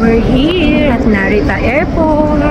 We're here at Narita Airport.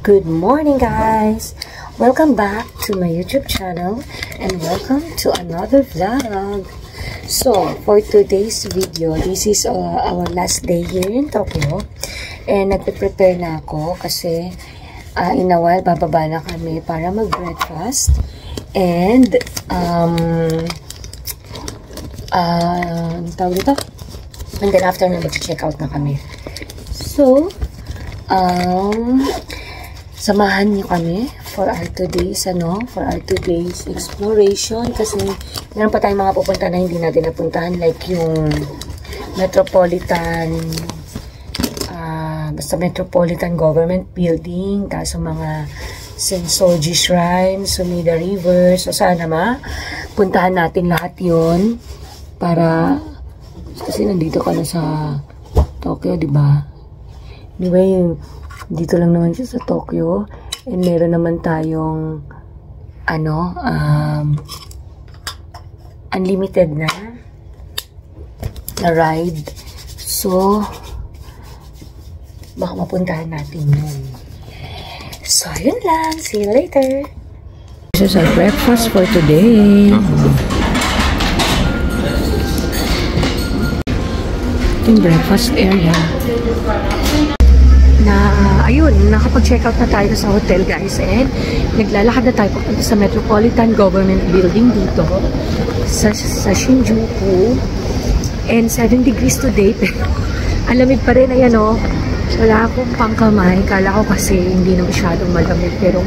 Good morning guys! Welcome back to my YouTube channel and welcome to another vlog. So, for today's video, this is our last day here in Tokyo and nagpe-prepare na ako kasi in a while bababa na kami para mag-breakfast and tawag dito? And then after na mag-check out na kami. So, samahan niyo kami for our today's exploration kasi meron pa tayong mga pupunta na hindi natin napuntahan like yung Metropolitan Government Building, tapos mga Sensoji Shrine, Sumida River. So sana puntahan natin lahat yun para kasi nandito ka na sa Tokyo, di ba? Anyway, dito lang naman siya sa Tokyo and meron naman tayong unlimited na ride, so baka mapuntahan natin yun. So yun lang, see you later. This is our breakfast for today. Yung breakfast area ayun, nakapag-check out na tayo sa hotel guys and naglalakad na tayo papunta sa Metropolitan Government Building dito sa Shinjuku and 7 degrees today pero ang lamig pa rin. Ayan o, wala akong pangkamay, kala ko kasi hindi na masyadong malamig pero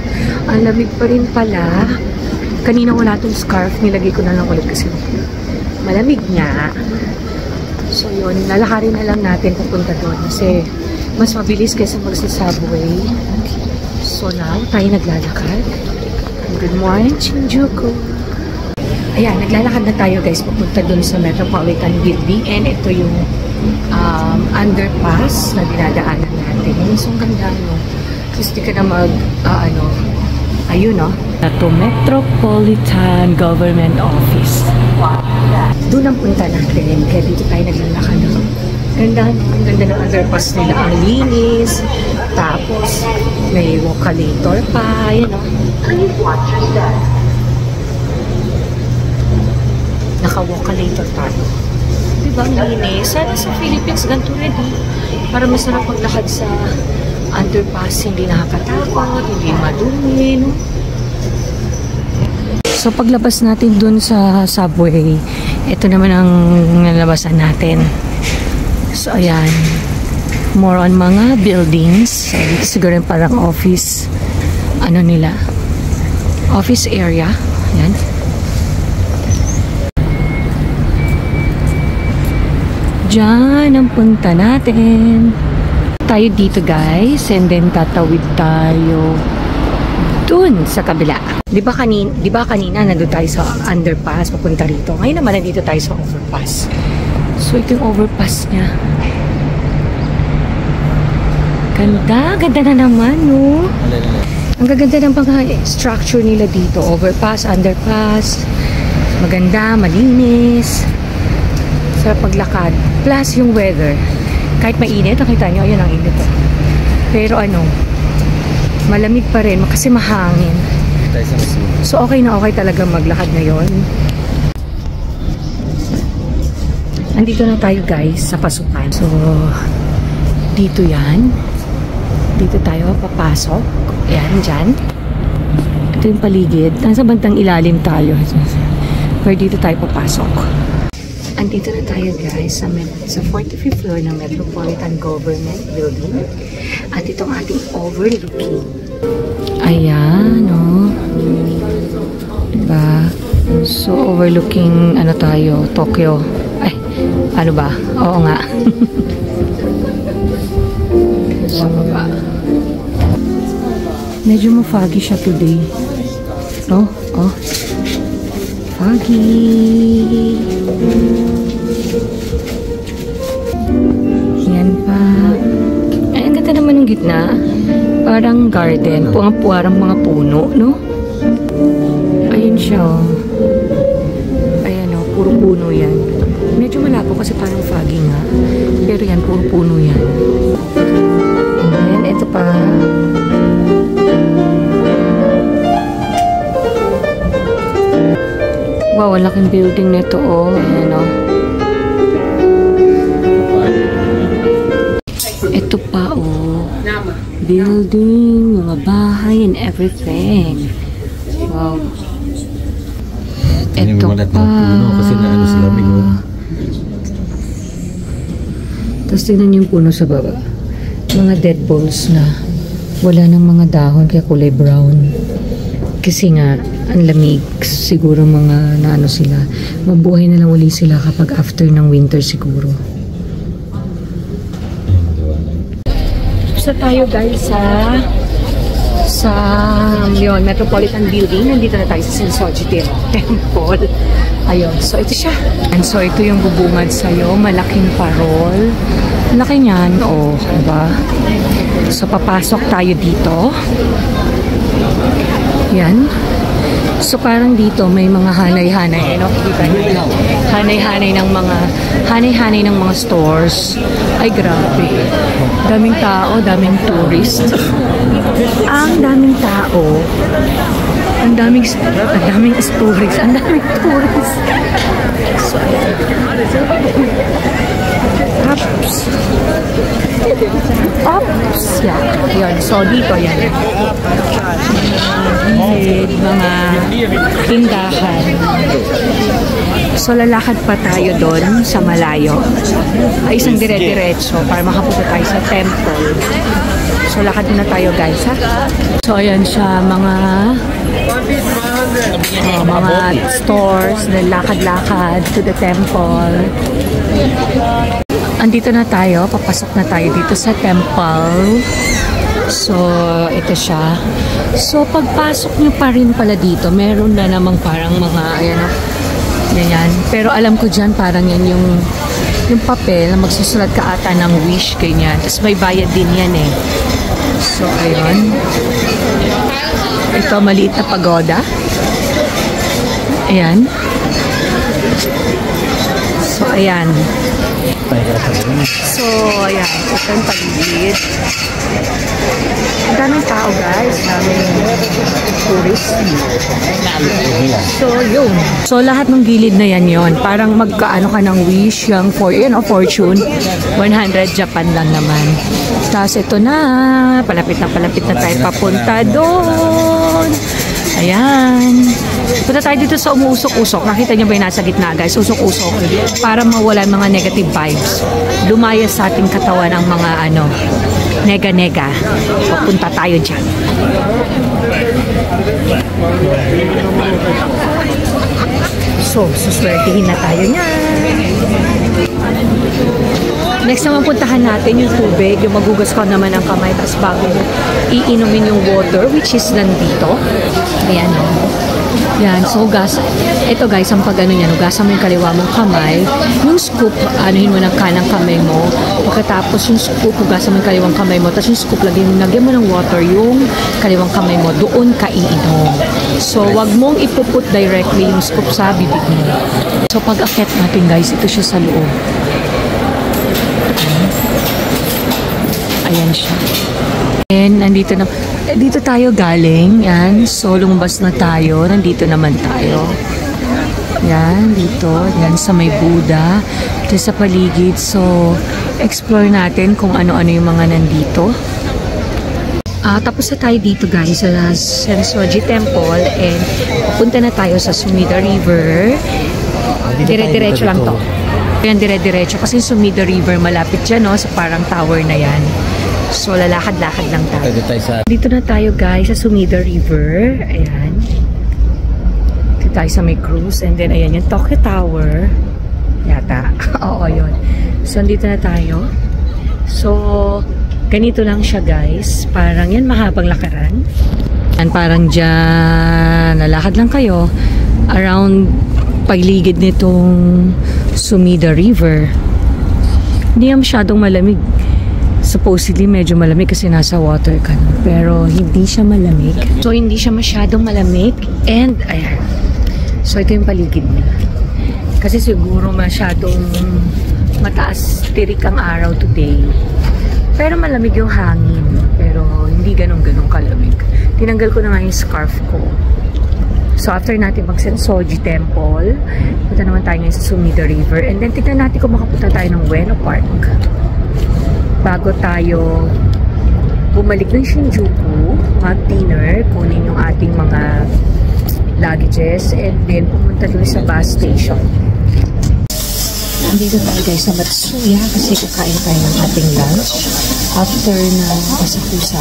ang lamig pa rin pala. Kanina wala tong scarf, nilagay ko na lang ulit kasi malamig nga. So yun, lalakarin na lang natin papunta doon kasi mas mabilis kaysa magsa-subway. So now, tayo naglalakad. Good morning, Shinjuku. Ayan, naglalakad na tayo guys papunta dun sa Metropolitan Building. And ito yung underpass na dinadaanan natin. So, ang ganda, no? Kasi di ka na ayun, no? Ito, Metropolitan Government Office. Wow. Doon ang punta natin. Kaya dito tayo naglalakad, no? Ganda, ang ganda ng underpass nila. Ang linis. Tapos, may walkalator pa. Ayan, no? Naka-walkalator tayo. Diba, ang linis? Sana sa Philippines, ganito rin, para masarap maglakad sa underpass. Hindi nakakatakot, hindi madumi, no? So, paglabas natin dun sa subway, ito naman ang nalabasan natin. So, ayan. More on mga buildings. So, dito siguro yung parang office, office area. Ayan. Diyan ang punta natin. Tayo dito guys. And then tatawid tayo dun sa kabila. Di ba kanina nandun tayo sa underpass papunta rito. Ngayon naman nandito tayo sa overpass. So ito yung overpass niya. Ganda na naman, no? Ang gaganda ng mga structure nila dito. Overpass, underpass. Maganda, malinis. Sarap paglakad. Plus yung weather. Kahit mainit, nakita nyo, ayun ang init. Pero malamig pa rin kasi mahangin. So okay na okay talaga maglakad ngayon. Andito na tayo guys sa pasukan. So dito yan. Dito tayo papasok. Ayan, dyan. Ito yung paligid. Nasa bantang ilalim tayo. Pero dito tayo papasok. Andito na tayo guys sa 45th floor ng Metropolitan Government Building. At itong ating overlooking. Ayan, oh. Diba? So, overlooking, tayo, Tokyo. Ay, ano ba? Oo nga. Sa baba. Medyo mo foggy siya today. Oh, oh. Foggy. Yan pa. Ay, ang ganda naman yung gitna. Parang garden. Parang mga puno, no? Ayun siya, oh. Ayan, oh. Puro puno yan. Medyo malabo kasi parang foggy nga. Pero yan, puro puno yan. And ito pa. Wow, laking building nito, oh. Ayan, oh. Ito pa, oh. Building, mga bahay, and everything. Wow. Ito pa. Kasi naano sila, bigo. Tapos tingnan yung puno sa baba. Mga dead balls na. Wala ng mga dahon, kaya kulay brown. Kasi nga, ang lamig. Siguro mga naano sila. Mabuhay na lang uli sila kapag after ng winter siguro. So tayo guys sa yun, Metropolitan Building. Nandito na tayo sa Sensoji Temple. Ayun, so ito siya. And so ito yung bubungad sa'yo. Malaking parol. Laki niyan, oh, diba? So papasok tayo dito. Yan. So parang dito may mga hanay-hanay, no? Hanay-hanay ng mga stores. Ay grabe. Daming tao, daming tourist. Ang daming tao. Ang daming tourist. Ang daming tourist. So ayan. Ups. Ups. Yeah. Yun. So dito yan. Mga tindahan. So lalakad pa tayo doon sa malayo. Ay isang dire-diretso para makapunta tayo sa temple. So lakad na tayo guys, ha. So ayan siya, mga stores na lakad-lakad to the temple. Andito na tayo, papasok na tayo dito sa temple. So, ito siya. So, pagpasok nyo pa rin pala dito, meron na namang parang mga, ayan, ganyan. Pero alam ko dyan, parang yan yung papel na magsusulat ka ata ng wish, ganyan. Tapos may bayad din yan eh. So, ayun. Ito, maliit na pagoda. Ayan. So, ayan. So, ayan. Ito yung paligid. Ang daming tao, guys. Daming tourist. So, yun. So, lahat ng gilid na yan yun. Parang magkaano ka ng wish, yung fortune. 100 Japan lang naman. Tapos, ito na. Palapit na tayo papunta doon. Ayan. Punta tayo dito sa umuusok-usok. Nakita niyo ba yung nasa gitna, guys? Usok-usok. Para mawala mga negative vibes. Lumayas sa ating katawan ang mga nega-nega. Papunta tayo dyan. So, suswertihin na tayo niyan. Next naman puntahan natin yung tubig, yung magugas ko naman ang kamay, tapos bago iinumin yung water, which is nandito. Ayan, o. Yan, so ito guys, ang pag-ano niyan, ugasan mo yung kaliwa mong kamay, yung scoop, anuhin mo ng kanang kamay mo, pagkatapos yung scoop, ugasan mo yung kaliwang kamay mo, tapos yung scoop, lagyan mo ng water yung kaliwang kamay mo, doon ka iinom. So, wag mong ipuput directly yung scoop sa bibig mo. So, pag-akit natin guys, ito siya sa loob. Ayan siya. And nandito na, dito tayo galing. Yan. So, lumabas na tayo. Nandito naman tayo. Yan, dito. Yan, sa may Buddha. Dito sa paligid. So, explore natin kung ano-ano yung mga nandito. Tapos na tayo dito guys sa Sensoji Temple. And papunta na tayo sa Sumida River. Dire-diretso lang to. Yan, dire-diretso. Kasi Sumida River malapit dyan, no? Sa parang tower na yan. So, lalakad-lakad lang tayo. Dito na tayo guys sa Sumida River. Ayan. Dito tayo sa may cruise. And then, ayan yung Tokyo Tower. Yata. Oo, yun. So, dito na tayo. So, Ganito lang siya guys. Parang yan mahabang lakaran. And parang dyan, lalakad lang kayo around pagligid nitong Sumida River. Hindi yan masyadong malamig. Supposedly medyo malamig kasi nasa water ka. Pero hindi siya malamig. So hindi siya masyadong malamig. And ayan. So ito yung paligid niya. Kasi siguro masyadong mataas tirik ang araw today. Pero malamig yung hangin. Pero hindi ganun-ganun kalamig. Tinanggal ko na nga yung scarf ko. So after natin mag-Sensoji Temple, punta naman tayo ngayon sa Sumida River. And then tignan natin kung makapunta tayo ng Ueno Park. Bago tayo bumalik ng Shinjuku, mag-dinner, kunin yung ating mga luggages, and then pumunta dun sa bus station. Nandito tayo guys sa Matsuya kasi kakain tayo ng ating lunch. After na Asakusa,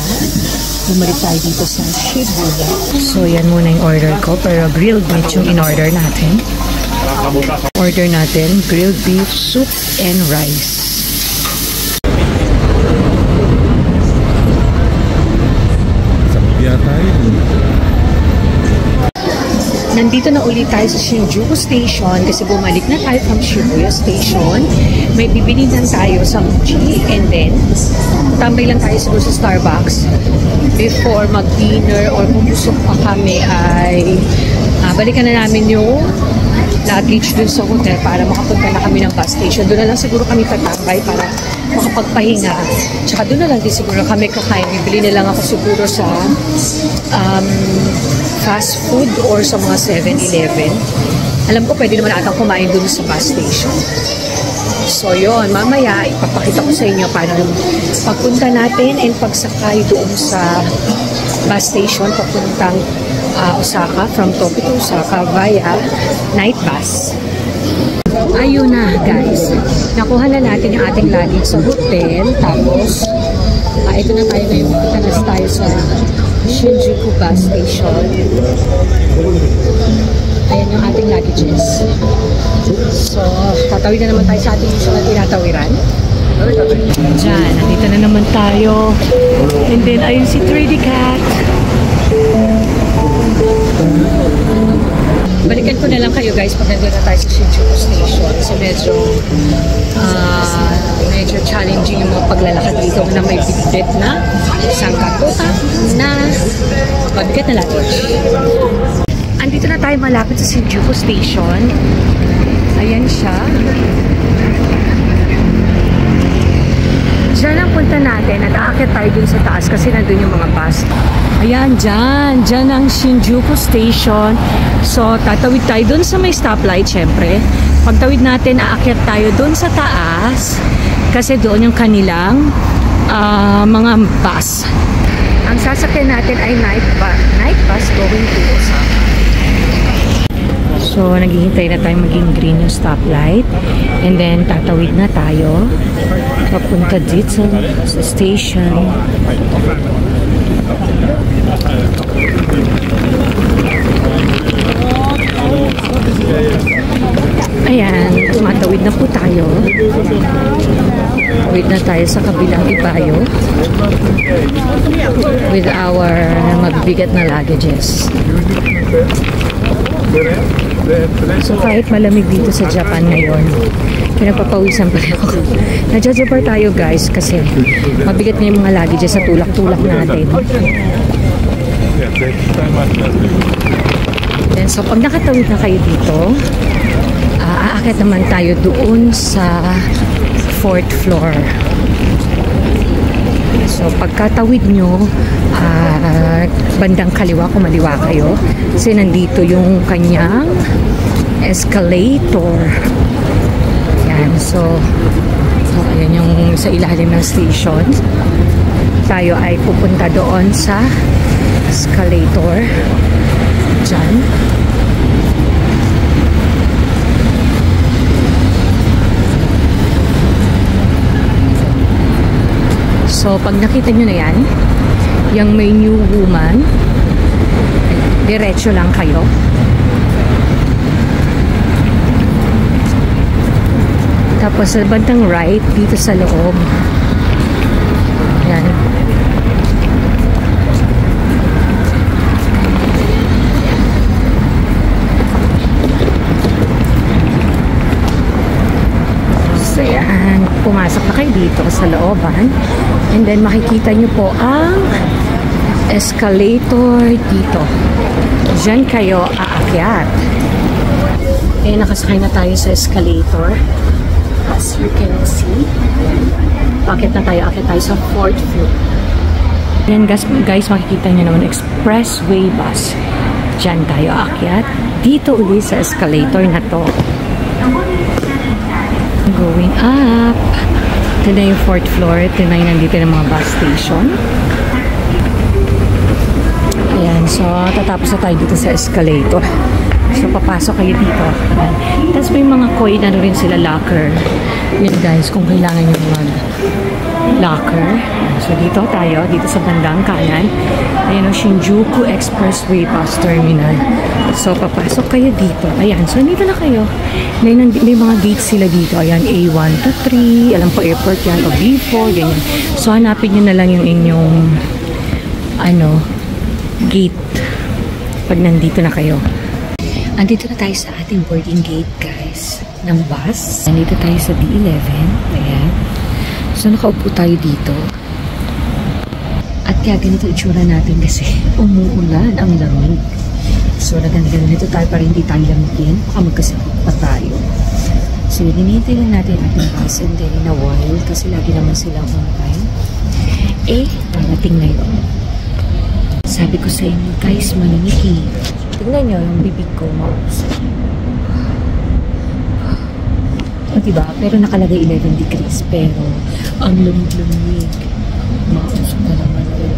bumalik tayo dito sa Shibuya. So yan muna yung order ko, pero grilled meat yung in-order natin. Order natin grilled beef, soup, and rice. Sampiya tayo. Nandito na ulit tayo sa Shinjuku Station kasi bumalik na tayo from Shibuya Station. May bibili lang tayo sa Muji and then tambay lang tayo siguro sa Starbucks before mag-dinner, or kung gusto pa kami ay balikan na namin yung luggage dun sa hotel para makapunta na kami ng bus station. Doon na lang siguro kami tatambay para makapagpahinga. Tsaka doon na lang din siguro kami kakain. Bibili na lang ako siguro sa fast food or sa mga 7-Eleven. Alam ko pwede naman atang kumain doon sa bus station. So yun, mamaya ipapakita ko sa inyo paano yung pagpunta natin and pagsakay doon sa bus station papuntang Osaka, from Tokyo to Osaka via night bus. Ayun na guys, nakuha na natin yung ating luggage sa hotel. Tapos ito na tayo ngayon, punta na tayo sa Shinjuku bus station. Ayan yung ating luggages. So tatawid na naman tayo sa ating usual na tinatawiran. Diyan, nandito na naman tayo. And then ayun si 3D Cat. Balikan ko na lang kayo guys pag nandun na tayo sa Shinjuku Station. So medyo challenging yung mga paglalakad dito na may bitbit na isang katuta na pagbigat na luggage. Andito na tayo malapit sa Shinjuku Station. Ayan siya. Diyan ang punta natin at aakyat tayo dun sa taas kasi nandun yung mga bus. Ayan, dyan. Dyan ang Shinjuku Station. So, tatawid tayo dun sa may stoplight, syempre. Pagtawid natin, aakyat tayo dun sa taas kasi doon yung kanilang mga bus. Ang sasakyan natin ay night bus going to Osaka. So, naghihintay na tayo maging green yung stoplight. And then, tatawid na tayo. Papunta dito sa station. Ayan, tumatawid na po tayo. Tawid na tayo sa kabilang ibayo with our magbigat na luggages. So kahit malamig dito sa Japan ngayon, pinagpapawisan pa rin ako. Nadjajabar tayo guys kasi mabigat na yung mga luggages sa tulak-tulak natin. Then, so pag nakatawid na kayo dito, aakyat naman tayo doon sa 4th floor. So pagkatawid nyo, bandang kaliwa, kumaliwa kayo kasi nandito yung kanyang escalator. Yan, so ayan yung sa ilalim ng station. Tayo ay pupunta doon sa escalator. Diyan. So, pag nakita nyo na yan, yung may new woman, diretso lang kayo. Tapos, sa bandang right, dito sa loob, Yan. So yan, pumasok na kayo dito sa looban. And then makikita nyo po ang escalator dito. Diyan kayo aakyat. Eh, nakasakay na tayo sa escalator. As you can see. Aakyat na tayo. Aakyat tayo sa 4th floor. Yan guys, makikita nyo naman expressway bus. Diyan tayo aakyat. Dito ulit sa escalator na to. Going up. Ito na yung 4th floor. Ito na yung nandito ng mga bus station. Ayan. So, tatapos na tayo dito sa escalator. So, papasok kayo dito. Tapos may mga coin na rin sila locker. Yan guys, kung kailangan nyo mag-locker. So, dito tayo. Dito sa bandang kanan. Ayan o, Shinjuku Expressway Bus Terminal. So, papasok kayo dito. Ayan. So, dito na kayo. May mga gates sila dito. Ayan, A1 to 3. Alam po, airport yan. O B4. Ganyan. So, hanapin nyo na lang yung inyong gate pag nandito na kayo. Andito na tayo sa ating boarding gate, guys, ng bus. Nandito tayo sa D11. Ayan. So, nakaupo tayo dito. At kaya ganito itsura natin kasi umuulan ang lamig. So, ganito tayo para hindi tayo lamigin. Baka magkasakit pa tayo. So, hinihintay lang natin ating bus and then in a while kasi lagi naman silang on time. Eh, parating na yun. Sabi ko sa inyo, guys, manimiki. Tingnan nyo yung bibig ko, mouse. O, diba? Pero nakalagay 11 degrees. Pero, ang lumig-lumig. Mouse ka naman yun.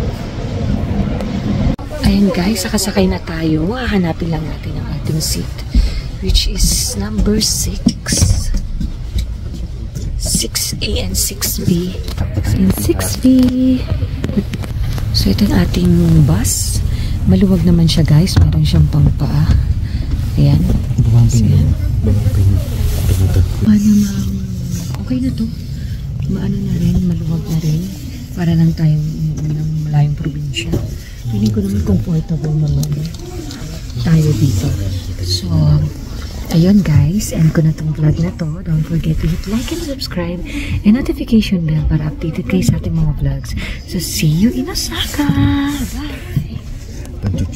Ayan, guys, sakasakay na tayo. Hahanapin lang natin ang ating seat. Which is number 6. 6A and 6B. And 6B. So, ito ang ating bus. Maluwag naman siya, guys. Meron siyang pangpaa. Ayan. So, yan. Okay na to. Maano na rin. Maluwag na rin. Para lang tayong ng malayong probinsya. Piling ko naman comfortable naman tayo dito. So, ayun guys. End ko na tong vlog na to. Don't forget to hit like and subscribe and notification bell para updated kayo sa ating mga vlogs. So, see you in Osaka! Bye!